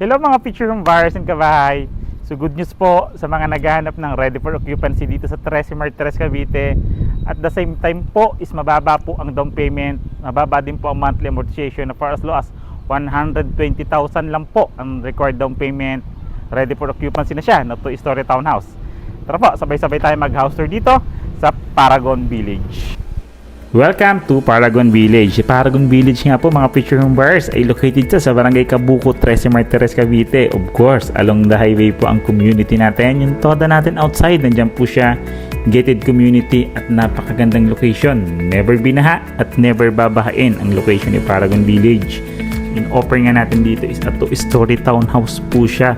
Hello mga future home buyers and kabahay. So good news po sa mga naghahanap ng ready for occupancy dito sa Trece Martires, Cavite. At the same time po is mababa po ang down payment. Mababa din po ang monthly amortization na for as low as 120,000 lang po ang required down payment. Ready for occupancy na siya na 2-story townhouse. Tara po, sabay-sabay tayo mag-house tour dito sa Paragon Village. Welcome to Paragon Village. Si Paragon Village nga po mga future home buyers ay located sa Barangay Kabuko, Trece Martires, Cavite. Of course, along the highway po ang community natin. Yung toda natin outside, nandiyan po siya. Gated community at napakagandang location. Never binaha at never babahain ang location ni Paragon Village. In offer nga natin dito is a 2-story townhouse po siya.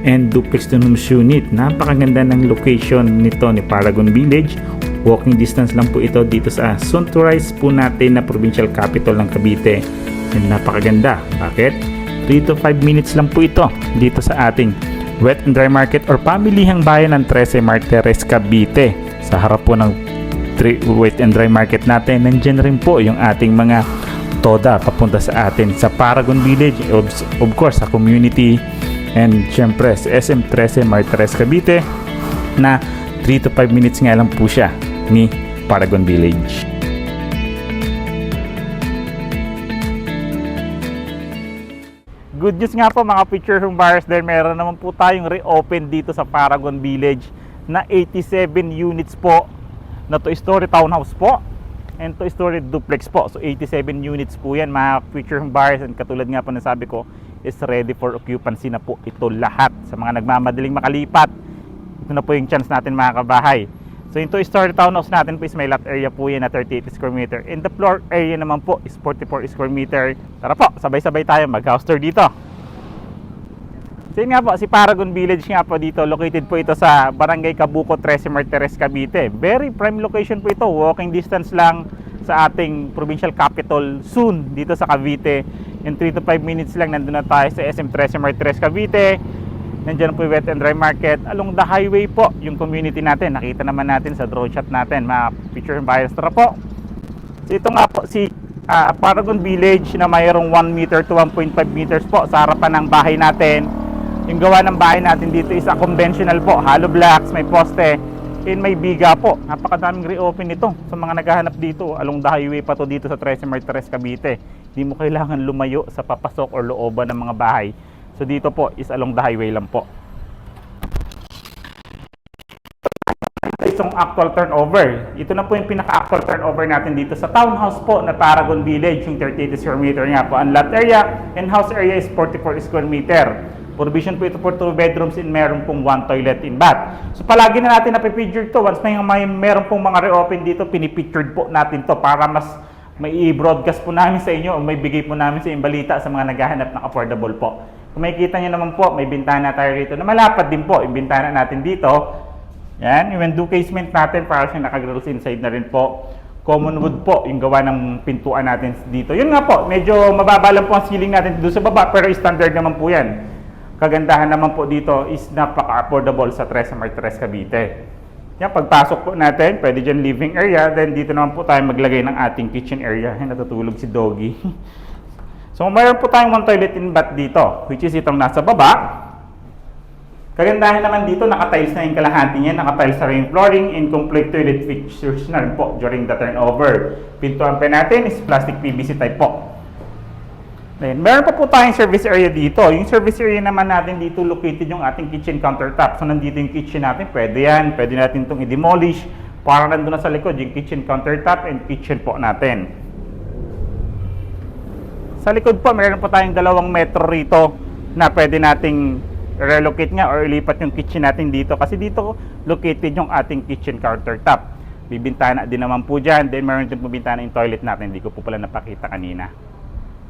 And duplex homes unit. Napakaganda ng location nito ni Paragon Village. Walking distance lang po ito dito sa soon to rise po natin na provincial capital ng Cavite. And napakaganda. Bakit? 3 to 5 minutes lang po ito dito sa ating wet and dry market or pamilihang bayan ng Trece Martires, Cavite. Sa harap po ng wet and dry market natin, nandiyan rin po yung ating mga toda papunta sa atin sa Paragon Village. Of course, sa community and syempre sa SM Trece Martires, Cavite na 3 to 5 minutes nga lang po siya ni Paragon Village. Good news nga po mga future home buyers, dahil meron naman po tayong reopen dito sa Paragon Village na 87 units po na 2-story townhouse po and 2-story duplex po. So 87 units po yan mga future home buyers, and katulad nga po na sabi ko is ready for occupancy na po ito lahat. Sa mga nagmamadaling makalipat, ito na po yung chance natin mga kabahay. So yung 2-story townhouse natin po is may lot area po yan na 38 square meter. And the floor area naman po is 44 square meter. Tara po, sabay-sabay tayo mag-house tour dito. So yun nga po, si Paragon Village nga po dito. Located po ito sa Barangay Kabuko, Trece Martires, Cavite. Very prime location po ito. Walking distance lang sa ating provincial capital soon dito sa Cavite. In 3 to 5 minutes lang nandun na tayo sa SM Trece Martires, Cavite. Nandiyan po yung wet and dry market. Along the highway po yung community natin. Nakita naman natin sa drone shot natin mga future buyers. Tara po. So ito nga po si Paragon Village na mayroong 1 meter to 1.5 meters po sa harapan ng bahay natin. Yung gawa ng bahay natin dito is a conventional po. Hollow blocks, may poste, and may biga po. Napakadaming reopen nito sa mga naghahanap dito. Along the highway pa to dito sa Trece Martires, Cavite. Hindi mo kailangan lumayo sa papasok or looban ng mga bahay. So dito po is along the highway lang po. Itong actual turnover. Ito na po yung pinaka-actual turnover natin dito sa townhouse po na Paragon Village. Yung 38 square meter nga po. Ang lot area and house area is 44 square meter. Provision po ito for 2 bedrooms and meron pong 1 toilet in bath. So palagi na natin napipicture to. Once may meron pong mga reopen dito, pinipictured po natin to para mas may i-broadcast po namin sa inyo o may bigay po namin sa inyong balita sa mga naghahanap ng affordable po. Kung makikita nyo naman po, may bintana tayo rito na malapad din po yung bintana natin dito. Yan, yung window casement natin para siyang naka-grills inside na rin po. Common wood po yung gawa ng pintuan natin dito. Yun nga po, medyo mababa lang po ang ceiling natin doon sa baba, pero standard naman po yan. Kagandahan naman po dito is napaka-affordable sa Trece Martires, Cavite. Yan, pagpasok po natin, pwede dyan living area, then dito naman po tayo maglagay ng ating kitchen area. Yan, natutulog si Doggy. So, mayroon po tayong 1 toilet in bath dito, which is itong nasa baba. Kagandahan naman dito, naka-tiles na yung kalahati niya, naka-tiles na rin yung flooring, and complete toilet fixtures na rin po during the turnover. Pintuan pa natin is plastic PVC type po. Then, meron pa po tayong service area dito. Yung service area naman natin dito, located yung ating kitchen countertop. So, nandito yung kitchen natin, pwede yan. Pwede natin itong i-demolish para nandun na sa likod yung kitchen countertop and kitchen po natin. Sa likod po, meron po tayong 2 metro rito na pwede nating relocate nga or ilipat yung kitchen natin dito. Kasi dito located yung ating kitchen countertop. Bibintana din naman po dyan. Then meron din po bintana yung toilet natin. Hindi ko po pala napakita kanina.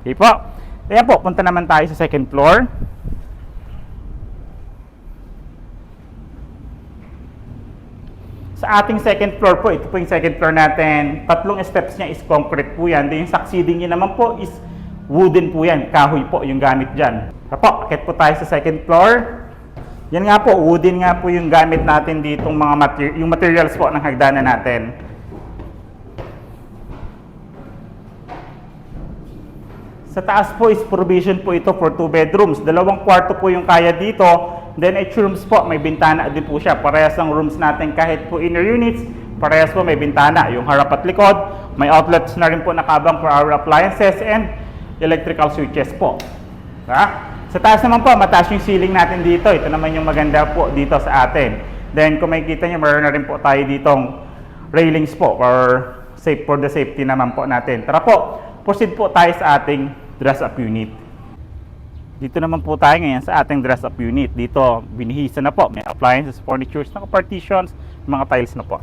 Okay po. Ayan po, punta naman tayo sa second floor. Sa ating second floor po, ito po yung second floor natin. 3 steps niya is concrete po yan. Then yung succeeding niya naman po is wooden po yan, kahoy po yung gamit dyan. Apo, akit po tayo sa second floor. Yan nga po, wooden nga po yung gamit natin ditong mga yung materials po ng hagdanan natin. Sa taas po is provision po ito for 2 bedrooms. 2 kwarto po yung kaya dito. Then each rooms po, may bintana din po siya. Parehas ng rooms natin kahit po inner units, parehas po may bintana. Yung harap at likod, may outlets na rin po nakabang for our appliances and electrical switches po. Ha? Sa taas naman po, mataas yung ceiling natin dito. Ito naman yung maganda po dito sa atin. Then kung makikita nyo, meron na rin po tayo ditong railings po for the safety naman po natin. Tara po, proceed po tayo sa ating dress-up unit. Dito naman po tayo ngayon sa ating dress-up unit. Dito, binihisa na po. May appliances, furnitures, naka-partitions, mga tiles na po.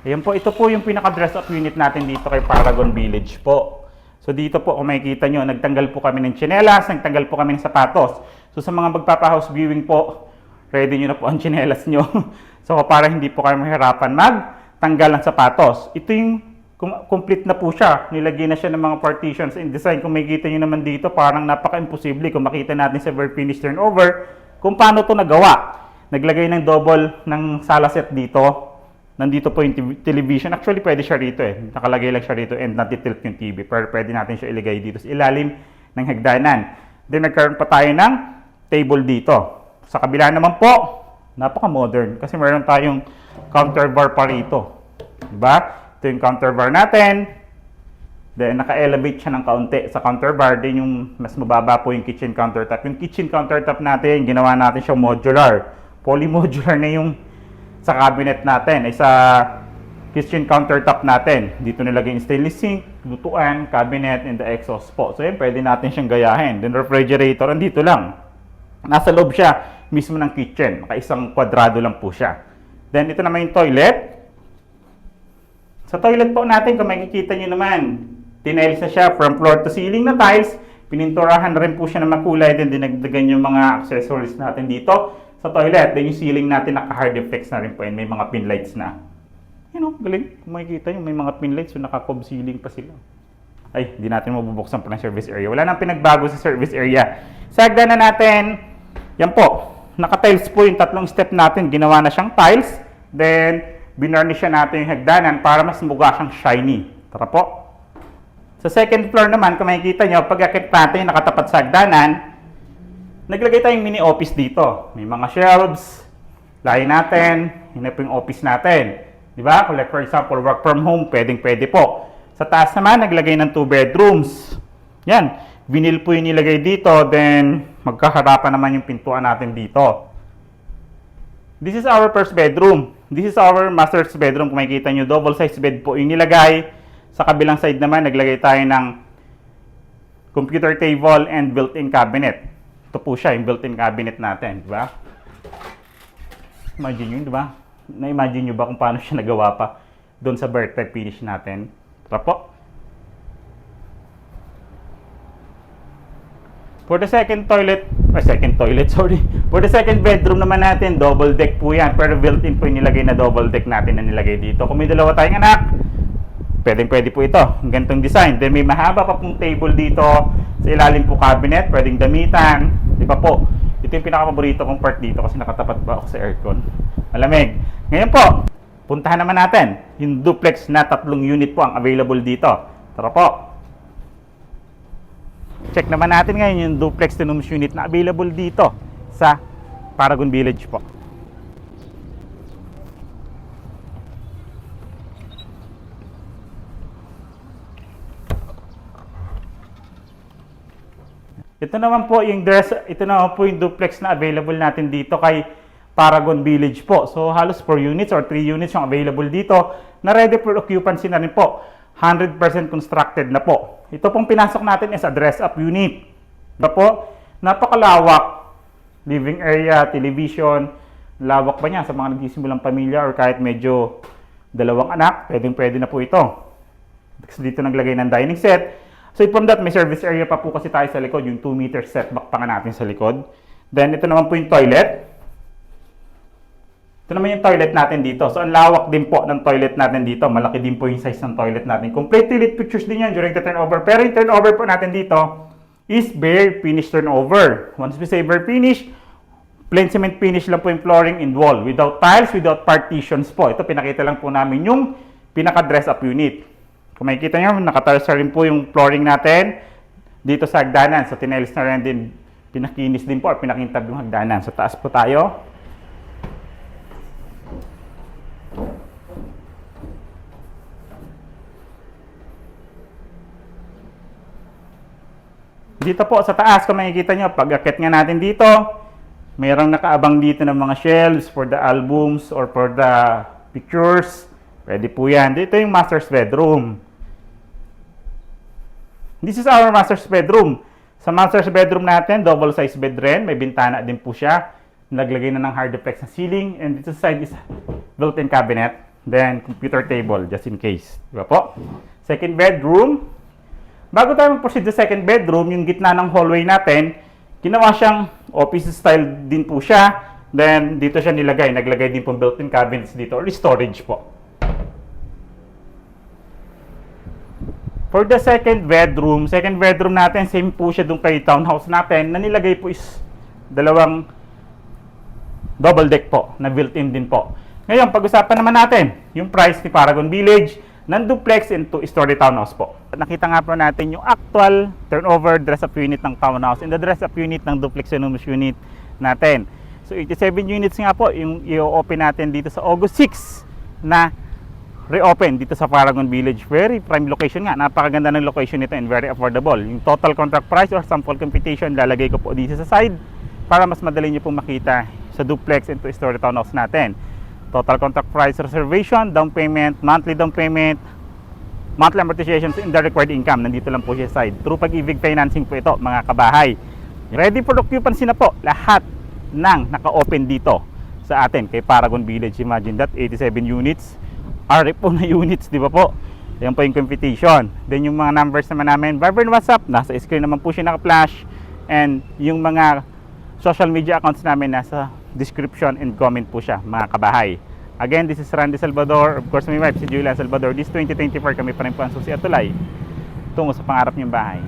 Ayan po, ito po yung pinaka-dress-up unit natin dito kay Paragon Village po. So dito po, kung makikita nyo, nagtanggal po kami ng tsinelas, nagtanggal po kami ng sapatos. So sa mga magpapa-house viewing po, ready nyo na po ang tsinelas nyo. So para hindi po kayo mahirapan magtanggal ng sapatos. Ito yung complete na po siya. Nilagyan na siya ng mga partitions and design. Kung makikita nyo naman dito, parang napaka-imposible kung makita natin sa very finished turnover kung paano ito nagawa. Naglagay ng double ng sala set dito. Nandito po yung television. Actually, pwede siya rito eh. Nakalagay lang siya rito and natitilt yung TV. Pero pwede natin siya ilagay dito sa ilalim ng hagdanan. Then, nagkaroon pa tayo ng table dito. Sa kabila naman po, napaka-modern. Kasi meron tayong counter bar pa rito. Diba? Ito yung counter bar natin. Then, naka-elevate siya ng kaunti sa counter bar. Then, yung mas mababa po yung kitchen countertop. Yung kitchen countertop natin, ginawa natin siya modular. Poly-modular na yung sa cabinet natin ay sa kitchen countertop natin. Dito nilagay yung stainless sink, lutuan, cabinet, and the exhaust po. So yun, pwede natin siyang gayahin. Then refrigerator, andito lang. Nasa loob siya mismo ng kitchen. Naka-isang kwadrado lang po siya. Then ito naman yung toilet. Sa toilet po natin, kung makikita nyo naman, tiles na siya from floor to ceiling na tiles. Pininturahan na rin po siya ng makulay. Then dinagdagan yung mga accessories natin dito sa toilet. Then yung ceiling natin naka-hard effects na rin po and may mga pin lights na. You know, galing. Kung makikita nyo, may mga pin lights so naka-cob ceiling pa sila. Ay, hindi natin mabubuksan pa ng service area. Wala nang pinagbago sa service area. Sa hagdanan natin, yan po. Naka-tiles po yung tatlong step natin. Ginawa na siyang tiles. Then, binarnish natin yung hagdanan para mas mukha siyang shiny. Tara po. Sa second floor naman, kung makikita nyo, pag-akit natin nakatapat sa hagdanan, naglagay tayong mini office dito. May mga shelves, lahi natin, yun na po yung office natin. Diba? Kung like for example, work from home, pwedeng-pwede po. Sa taas naman, naglagay ng 2 bedrooms. Yan. Vinyl po yung nilagay dito, then magkaharapan naman yung pintuan natin dito. This is our first bedroom. This is our master's bedroom. Kung makikita nyo, double size bed po yung nilagay. Sa kabilang side naman, naglagay tayo ng computer table and built-in cabinet. Ito po siya, yung built-in cabinet natin, di ba? Imagine nyo, di ba? Na-imagine nyo ba kung paano siya nagawa pa doon sa birthday finish natin? Tara po. For the second bedroom naman natin, double deck po yan. Pero built-in po yung nilagay na double deck natin na nilagay dito. Kung may dalawa tayong anak, pwede po ito. Ang ganitong design. Then may mahaba pa pong table dito. Sa ilalim po cabinet, pwedeng damitan. Di ba po? Ito yung pinaka-paborito kong part dito kasi nakatapat pa ako sa aircon. Malamig. Ngayon po, puntahan naman natin yung duplex na 3 unit po ang available dito. Tara po. Check naman natin ngayon yung duplex 2 rooms unit na available dito sa Paragon Village po. Ito naman po yung duplex na available natin dito kay Paragon Village po. So halos 4 units or 3 units yung available dito na ready for occupancy na rin po. 100% constructed na po. Ito pong pinasok natin is a dress-up unit. Diba po? Napakalawak. Living area, television. Lawak pa niya sa mga nagsisimulang pamilya or kahit medyo 2 anak. Pwede na po ito. Dito naglagay ng dining set. So from that, may service area pa po kasi tayo sa likod. Yung 2 meter setback pa nga natin sa likod. Then ito naman po yung toilet. Ito naman yung toilet natin dito. So, ang lawak din po ng toilet natin dito. Malaki din po yung size ng toilet natin. Complete toilet pictures din yan during the turnover. Pero yung turnover po natin dito is bare finish turnover. Once we say bare finish, Plain cement finish lang po yung flooring and wall. Without tiles, without partitions po. Ito, pinakita lang po namin yung pinaka-dress up unit. Kung makikita nyo, naka-tiles rin po yung flooring natin dito sa hagdanan. So, tinelis na rin din, pinakinis din po or pinakintab yung hagdanan. So, taas po tayo. Dito po sa taas, kung makikita nyo, pag-akit nga natin dito, mayroong nakaabang dito ng mga shelves for the albums or for the pictures. Pwede po yan. Dito yung master's bedroom. This is our master's bedroom. Sa master's bedroom natin, double size bed rin. May bintana din po siya. Naglagay na ng hard deflex na ceiling. And dito sa side is built-in cabinet. Then, computer table, just in case. Diba po? Second bedroom. Bago tayo mag-proceed sa second bedroom, yung gitna ng hallway natin, ginawa siyang office style din po siya. Then, dito siya nilagay. Naglagay din po built-in cabinets dito or storage po. For the second bedroom natin, same po siya dun kay townhouse natin. Na nilagay po is dalawang double deck po, na built-in din po. Ngayon, pag-usapan naman natin yung price ni Paragon Village ng duplex and two-story townhouse po. Nakita nga po natin yung actual turnover dress-up unit ng townhouse and the dress-up unit ng duplex and unit natin. So 87 units nga po yung i-open natin dito sa August 6 na reopen dito sa Paragon Village. Very prime location nga. Napakaganda ng location nito and very affordable. Yung total contract price or sample computation lalagay ko po dito sa side para mas madali nyo pong makita sa duplex and two-story townhouse natin. Total contract price, reservation, down payment, monthly down payment, monthly amortizations, and the required income. Nandito lang po siya side. Through Pag-ibig financing po ito, mga kabahay. Ready for occupancy na po lahat ng naka-open dito sa atin kay Paragon Village. Imagine that, 87 units. RF po na units, di ba po? Yan po yung computation. Then yung mga numbers naman namin, Viber and WhatsApp, nasa screen naman po siya naka-flash. And yung mga social media accounts namin nasa description and comment po siya, mga kabahay. Again, this is Randy Salvador. Of course, my wife si Julia Salvador. This 2024 kami pa rin po ang susi at tulay tungo sa pangarap niyong bahay.